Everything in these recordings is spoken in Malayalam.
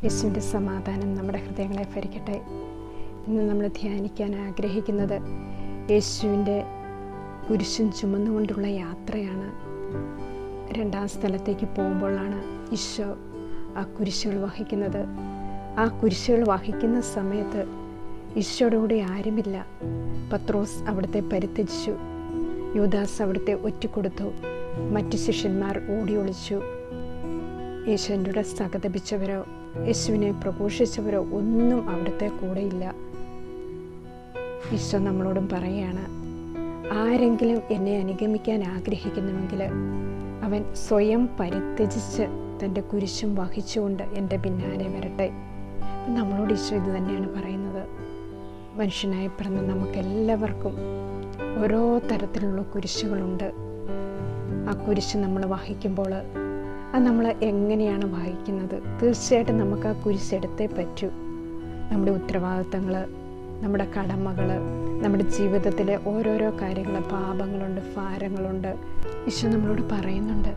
യേശുവിൻ്റെ സമാധാനം നമ്മുടെ ഹൃദയങ്ങളെ ഭരിക്കട്ടെ. ഇന്ന് നമ്മൾ ധ്യാനിക്കാൻ ആഗ്രഹിക്കുന്നത് യേശുവിൻ്റെ കുരിശും ചുമന്നുകൊണ്ടുള്ള യാത്രയാണ്. രണ്ടാം സ്ഥലത്തേക്ക് പോകുമ്പോഴാണ് ഈശോ ആ കുരിശുകൾ വഹിക്കുന്നത്. ആ കുരിശുകൾ വഹിക്കുന്ന സമയത്ത് ഈശോയുടെ കൂടെ ആരുമില്ല. പത്രോസ് അവിടുത്തെ പരിത്യജിച്ചു, യൂദാസ് അവിടുത്തെ ഒറ്റിക്കൊടുത്തു, മറ്റ് ശിഷ്യന്മാർ ഓടി ഒളിച്ചു. യേശുവിൻ്റെ കൂടെ സഹതപിച്ചവരോ യേശുവിനെ പ്രഘോഷിച്ചവരോ ഒന്നും അവിടുത്തെ കൂടെയില്ല. ഈശോ നമ്മളോടും പറയുകയാണ്, ആരെങ്കിലും എന്നെ അനുഗമിക്കാൻ ആഗ്രഹിക്കുന്നുവെങ്കിൽ അവൻ സ്വയം പരിത്യജിച്ച് തൻ്റെ കുരിശും വഹിച്ചുകൊണ്ട് എൻ്റെ പിന്നാലെ വരട്ടെ. നമ്മളോട് ഈശോ ഇത് തന്നെയാണ് പറയുന്നത്. മനുഷ്യനായി പിറന്ന നമുക്കെല്ലാവർക്കും ഓരോ തരത്തിലുള്ള കുരിശുകളുണ്ട്. ആ കുരിശ് നമ്മൾ വഹിക്കുമ്പോൾ അത് നമ്മൾ എങ്ങനെയാണ് വഹിക്കുന്നത്? തീർച്ചയായിട്ടും നമുക്ക് ആ കുരിശെടുത്തേ പറ്റൂ. നമ്മുടെ ഉത്തരവാദിത്തങ്ങൾ, നമ്മുടെ കടമകൾ, നമ്മുടെ ജീവിതത്തിലെ ഓരോരോ കാര്യങ്ങൾ, പാപങ്ങളുണ്ട്, ഭാരങ്ങളുണ്ട്. ഈശോ നമ്മളോട് പറയുന്നുണ്ട്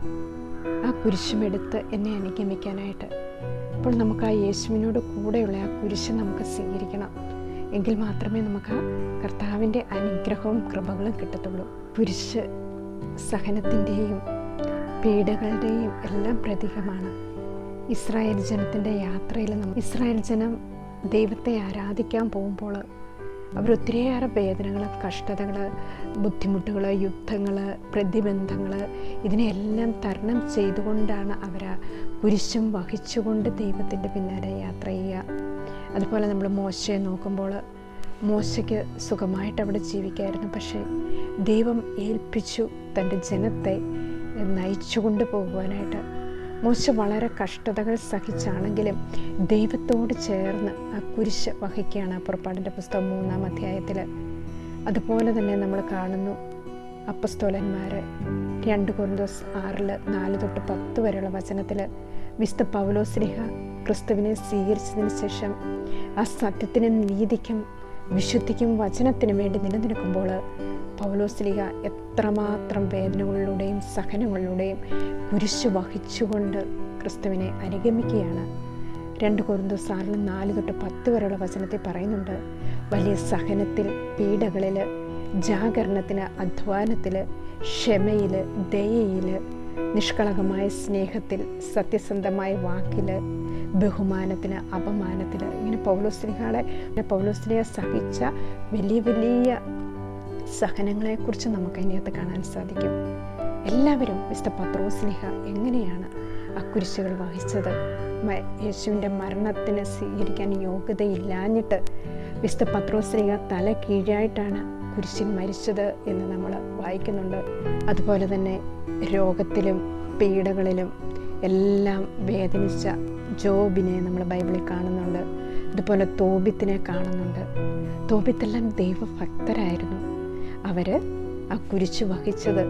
ആ കുരിശുമെടുത്ത് എന്നെ അനുഗമിക്കാനായിട്ട്. അപ്പോൾ നമുക്ക് ആ യേശുവിനോട് കൂടെയുള്ള ആ കുരിശ് നമുക്ക് സ്വീകരിക്കണം. എങ്കിൽ മാത്രമേ നമുക്ക് ആ കർത്താവിൻ്റെ അനുഗ്രഹവും കൃപകളും കിട്ടത്തുള്ളൂ. കുരിശ് സഹനത്തിൻ്റെയും പീഡകളുടെയും എല്ലാം പ്രതീകമാണ്. ഇസ്രായേൽ ജനത്തിൻ്റെ യാത്രയിൽ ഇസ്രായേൽ ജനം ദൈവത്തെ ആരാധിക്കാൻ പോകുമ്പോൾ അവരൊത്തിരിയേറെ വേദനകൾ, കഷ്ടതകൾ, ബുദ്ധിമുട്ടുകൾ, യുദ്ധങ്ങൾ, പ്രതിബന്ധങ്ങൾ, ഇതിനെല്ലാം തരണം ചെയ്തുകൊണ്ടാണ് അവർ കുരിശും വഹിച്ചുകൊണ്ട് ദൈവത്തിൻ്റെ പിന്നാലെ യാത്ര ചെയ്യുക. അതുപോലെ നമ്മൾ മോശയെ നോക്കുമ്പോൾ മോശയ്ക്ക് സുഖമായിട്ട് അവിടെ ജീവിക്കായിരുന്നു. പക്ഷേ ദൈവം ഏൽപ്പിച്ചു തൻ്റെ ജനത്തെ നയിച്ചു കൊണ്ടുപോകുവാനായിട്ട്. മോശ വളരെ കഷ്ടതകൾ സഹിച്ചാണെങ്കിലും ദൈവത്തോട് ചേർന്ന് ആ കുരിശ് വഹിക്കുകയാണ്. പുറപ്പാടിൻ്റെ പുസ്തകം 3-ാം അധ്യായത്തിൽ. അതുപോലെ തന്നെ നമ്മൾ കാണുന്നു അപ്പസ്തോലന്മാർ 2 കൊരിന്തോസ് 6:4-10 വരെയുള്ള വചനത്തിൽ വിശുദ്ധ പൗലോസ്ലീഹ ക്രിസ്തുവിനെ സ്വീകരിച്ചതിന് ശേഷം ആ സത്യത്തിനും നീതിക്കും വിശുദ്ധിക്കും വചനത്തിനും വേണ്ടി നിലനിൽക്കുമ്പോൾ പൗലോസ്ലീഹ എത്രമാത്രം വേദനകളിലൂടെയും സഹനങ്ങളിലൂടെയും കുരിശ് വഹിച്ചുകൊണ്ട് ക്രിസ്തുവിനെ അനുഗമിക്കുകയാണ്. 2 കൊരിന്തോസ് 6:4-10 വരെയുള്ള വചനത്തിൽ പറയുന്നുണ്ട്, വലിയ സഹനത്തിൽ, പീഡകളിൽ, ജാഗരണത്തിന്, അധ്വാനത്തിൽ, ക്ഷമയിൽ, ദയയിൽ, നിഷ്കളങ്കമായ സ്നേഹത്തിൽ, സത്യസന്ധമായ വാക്കിൽ, ബഹുമാനത്തിന്, അപമാനത്തിൽ. ഇങ്ങനെ പൗലോസ്ലീഹ സഹിച്ച വലിയ വലിയ സഹനങ്ങളെക്കുറിച്ച് നമുക്ക് അതിനകത്ത് കാണാൻ സാധിക്കും. എല്ലാവരും വിശുദ്ധ പത്രോസ്ലീഹ എങ്ങനെയാണ് ആ കുരിശുകൾ വഹിച്ചത്? യേശുവിൻ്റെ മരണത്തിന് സ്വീകരിക്കാൻ യോഗ്യതയില്ലാഞ്ഞിട്ട് വിശുദ്ധ പത്രോസ്ലീഹ തല കീഴായിട്ടാണ് കുരിശിൽ മരിച്ചത് എന്ന് നമ്മൾ വായിക്കുന്നുണ്ട്. അതുപോലെ തന്നെ രോഗത്തിലും പീഡകളിലും എല്ലാം വേദനിച്ച ജോബിനെ നമ്മൾ ബൈബിളിൽ കാണുന്നുണ്ട്. അതുപോലെ തോബിത്തിനെ കാണുന്നുണ്ട്. തോബിത്തെല്ലാം ദൈവഭക്തരായിരുന്നു. അവർ ആ കുരിശ് വഹിച്ചത്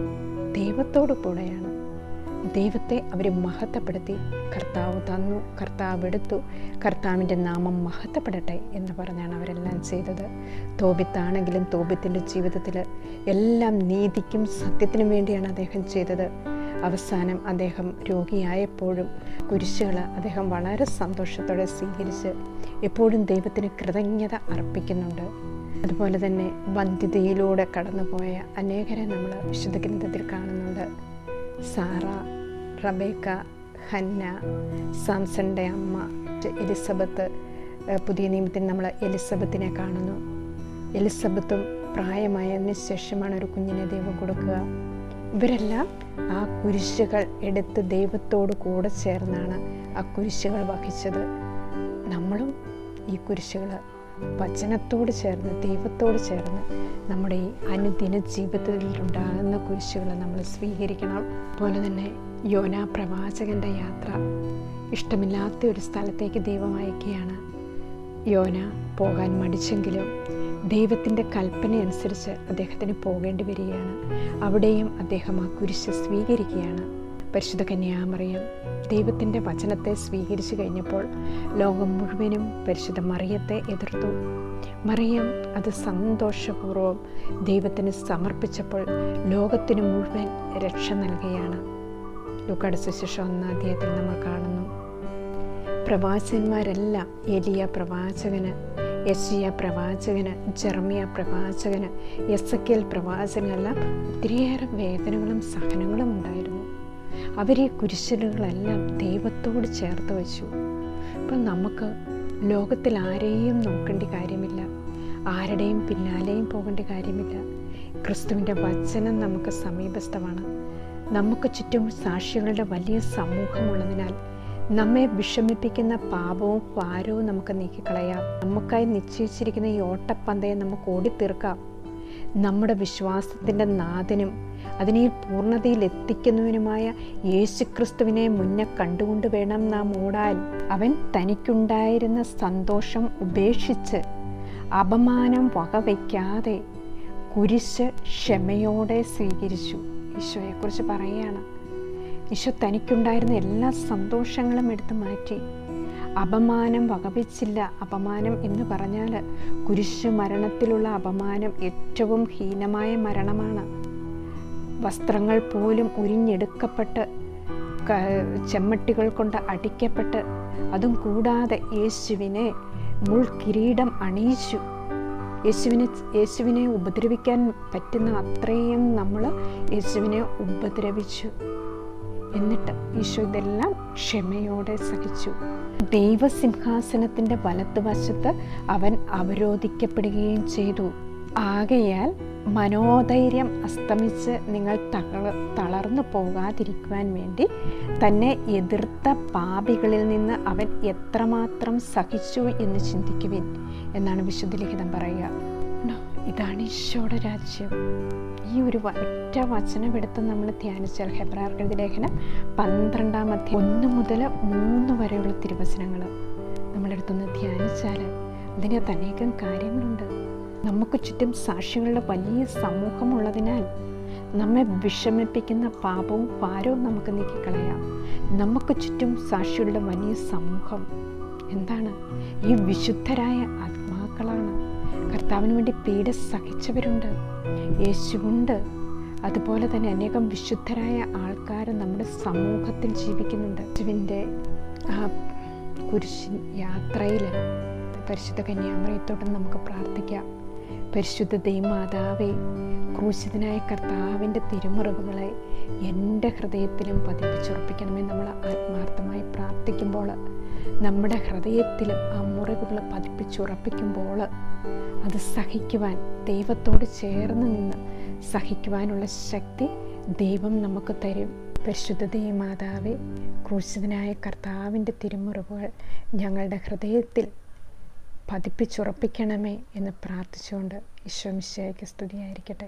ദൈവത്തോടു കൂടെയാണ്. ദൈവത്തെ അവർ മഹത്വപ്പെടുത്തി. കർത്താവ് തന്നു, കർത്താവ് എടുത്തു, കർത്താവിൻ്റെ നാമം മഹത്വപ്പെടട്ടെ എന്ന് പറഞ്ഞാണ് അവരെല്ലാം ചെയ്തത്. തോബിത്താണെങ്കിലും തോബിത്തിൻ്റെ ജീവിതത്തിൽ എല്ലാം നീതിക്കും സത്യത്തിനും വേണ്ടിയാണ് അദ്ദേഹം ചെയ്തത്. അവസാനം അദ്ദേഹം രോഗിയായപ്പോഴും കുരിശുകൾ അദ്ദേഹം വളരെ സന്തോഷത്തോടെ സ്വീകരിച്ച് എപ്പോഴും ദൈവത്തിന് കൃതജ്ഞത അർപ്പിക്കുന്നുണ്ട്. അതുപോലെ തന്നെ വന്ധ്യതയിലൂടെ കടന്നുപോയ അനേകരെ നമ്മൾ വിശുദ്ധ ഗ്രന്ഥത്തിൽ കാണുന്നുണ്ട്. സാറ, റബേക്ക, ഹന്ന, സാംസന്റെ അമ്മ എലിസബത്ത്. പുതിയ നിയമത്തിൽ നമ്മൾ എലിസബത്തിനെ കാണുന്നു. എലിസബത്തും പ്രായമായതിനു ശേഷമാണ് ഒരു കുഞ്ഞിനെ ദൈവം കൊടുക്കുക. ഇവരെല്ലാം ആ കുരിശുകൾ എടുത്ത് ദൈവത്തോട് കൂടെ ചേർന്നാണ് ആ കുരിശുകൾ വഹിച്ചത്. നമ്മളും ഈ കുരിശുകൾ വചനത്തോട് ചേർന്ന്, ദൈവത്തോട് ചേർന്ന് നമ്മുടെ ഈ അനുദിന ജീവിതത്തിൽ ഉണ്ടാകുന്ന കുരിശുകൾ നമ്മൾ സ്വീകരിക്കണം. അതുപോലെ തന്നെ യോനാ പ്രവാചകൻ്റെ യാത്ര. ഇഷ്ടമില്ലാത്ത ഒരു സ്ഥലത്തേക്ക് ദൈവം അയക്കുകയാണ്. യോന പോകാൻ മടിച്ചെങ്കിലും ദൈവത്തിൻ്റെ കൽപ്പന അനുസരിച്ച് അദ്ദേഹത്തിന് പോകേണ്ടി വരികയാണ്. അവിടെയും അദ്ദേഹം ആ കുരിശ് സ്വീകരിക്കുകയാണ്. പരിശുദ്ധ കന്യാമറിയം ദൈവത്തിൻ്റെ വചനത്തെ സ്വീകരിച്ചു കഴിഞ്ഞപ്പോൾ ലോകം മുഴുവനും പരിശുദ്ധ മറിയത്തെ എതിർത്തു. മറിയം അത് സന്തോഷപൂർവ്വം ദൈവത്തിന് സമർപ്പിച്ചപ്പോൾ ലോകത്തിന് മുഴുവൻ രക്ഷ നൽകുകയാണ്. ലൂക്കായുടെ സുവിശേഷം 1-ാം അധ്യായത്തിൽ നമ്മൾ കാണുന്നു. പ്രവാചകന്മാരെല്ലാം എലിയ പ്രവാചകന്, യെശയ്യാ പ്രവാചകന്, ജെറമ്യ പ്രവാചകന്, എസെക്കിയേൽ പ്രവാചകനെല്ലാം ഒത്തിരിയേറെ വേദനകളും സഹനങ്ങളും ഉണ്ടായിരുന്നു. അവരെ കുരിശലുകളെല്ലാം ദൈവത്തോട് ചേർത്ത് വെച്ചു. അപ്പം നമുക്ക് ലോകത്തിൽ ആരെയും നോക്കേണ്ട കാര്യമില്ല, ആരുടെയും പിന്നാലെയും പോകേണ്ട കാര്യമില്ല. ക്രിസ്തുവിൻ്റെ വചനം നമുക്ക് സമീപസ്ഥമാണ്. നമുക്ക് ചുറ്റും സാക്ഷികളുടെ വലിയ സമൂഹമുള്ളതിനാൽ നമ്മെ വിഷമിപ്പിക്കുന്ന പാപവും ഭാരവും നമുക്ക് നീക്കിക്കളയാം. നമുക്കായി നിശ്ചയിച്ചിരിക്കുന്ന ഈ ഓട്ടപ്പന്തയം നമുക്ക് ഓടിത്തീർക്കാം. നമ്മുടെ വിശ്വാസത്തിൻ്റെ നാഥനും അതിനെ പൂർണ്ണതയിൽ എത്തിക്കുന്നവനുമായ യേശുക്രിസ്തുവിനെ മുന്നേ കണ്ടുകൊണ്ട് വേണം നാം ഓടാൻ. അവൻ തനിക്കുണ്ടായിരുന്ന സന്തോഷം ഉപേക്ഷിച്ച് അപമാനം വകവയ്ക്കാതെ കുരിശ് ക്ഷമയോടെ സ്വീകരിച്ചു. ഈശോയെക്കുറിച്ച് പറയുകയാണ്. ഈശോ തനിക്കുണ്ടായിരുന്ന എല്ലാ സന്തോഷങ്ങളും എടുത്തു മാറ്റി. അപമാനം വകവെച്ചില്ല. അപമാനം എന്ന് പറഞ്ഞാൽ കുരിശ് മരണത്തിലുള്ള അപമാനം ഏറ്റവും ഹീനമായ മരണമാണ്. വസ്ത്രങ്ങൾ പോലും ഉരിഞ്ഞെടുക്കപ്പെട്ട് ചെമ്മട്ടികൾ കൊണ്ട് അടിക്കപ്പെട്ട്, അതും കൂടാതെ യേശുവിനെ മുൾക്കിരീടം അണിയിച്ചു. യേശുവിനെ ഉപദ്രവിക്കാൻ പറ്റുന്ന അത്രയും നമ്മൾ യേശുവിനെ ഉപദ്രവിച്ചു. എന്നിട്ട് ഈശോ ഇതെല്ലാം ക്ഷമയോടെ സഹിച്ചു. ദൈവസിംഹാസനത്തിൻ്റെ വലത്തുവശത്ത് അവൻ അവരോധിക്കപ്പെടുകയും ചെയ്തു. ആകയാൽ മനോധൈര്യം അസ്തമിച്ച് നിങ്ങൾ തളർന്നു പോകാതിരിക്കുവാൻ വേണ്ടി തന്നെ എതിർത്ത പാപികളിൽ നിന്ന് അവൻ എത്രമാത്രം സഹിച്ചു എന്ന് ചിന്തിക്കുവിൻ എന്നാണ് വിശുദ്ധ ലിഖിതം പറയുക. ഇതാണ് ഈശോയുടെ രാജ്യം. ഈ ഒരു ഒറ്റ വചനമെടുത്ത് നമ്മൾ ധ്യാനിച്ചാൽ, ഹെബ്രായർക്ക് എഴുതിയ ലേഖനം 12-ാം അധ്യായം 1 മുതൽ 3 വരെയുള്ള തിരുവചനങ്ങൾ നമ്മളെടുത്തൊന്ന് ധ്യാനിച്ചാൽ അതിനകത്ത് അനേകം കാര്യങ്ങളുണ്ട്. നമുക്ക് ചുറ്റും സാക്ഷികളുടെ വലിയ സമൂഹമുള്ളതിനാൽ നമ്മെ വിഷമിപ്പിക്കുന്ന പാപവും ഭാരവും നമുക്ക് നീക്കിക്കളയാം. നമുക്ക് ചുറ്റും സാക്ഷികളുടെ വലിയ സമൂഹം എന്താണ്? ഈ വിശുദ്ധരായ ആത്മാക്കളാണ്. കർത്താവിന് വേണ്ടി പീഡ സഹിച്ചവരുണ്ട്, യേശുവുണ്ട്. അതുപോലെ തന്നെ അനേകം വിശുദ്ധരായ ആൾക്കാർ നമ്മുടെ സമൂഹത്തിൽ ജീവിക്കുന്നുണ്ട്. യേശുവിൻ്റെ ആ കുരിശ് യാത്രയിൽ പരിശുദ്ധ കന്യാമറിയത്തോട് നമുക്ക് പ്രാർത്ഥിക്കാം. പരിശുദ്ധ ദൈവമാതാവേ, ക്രൂശിതനായ കർത്താവിൻ്റെ തിരുമുറിവുകളെ എൻ്റെ ഹൃദയത്തിലും പതിപ്പിച്ചുറപ്പിക്കണമേ. നമ്മൾ ആത്മാർത്ഥമായി പ്രാർത്ഥിക്കുമ്പോൾ നമ്മുടെ ഹൃദയത്തിലും ആ മുറിവുകൾ പതിപ്പിച്ചുറപ്പിക്കുമ്പോൾ അത് സഹിക്കുവാൻ, ദൈവത്തോട് ചേർന്ന് നിന്ന് സഹിക്കുവാനുള്ള ശക്തി ദൈവം നമുക്ക് തരും. പരിശുദ്ധ ദൈവമാതാവേ, ക്രൂശിതനായ കർത്താവിൻ്റെ തിരുമുറിവുകൾ ഞങ്ങളുടെ ഹൃദയത്തിൽ പതിപ്പിച്ചുറപ്പിക്കണമേ എന്ന് പ്രാർത്ഥിച്ചുകൊണ്ട് ഈശോ മിശിഹായ്ക്ക് സ്തുതിയായിരിക്കട്ടെ.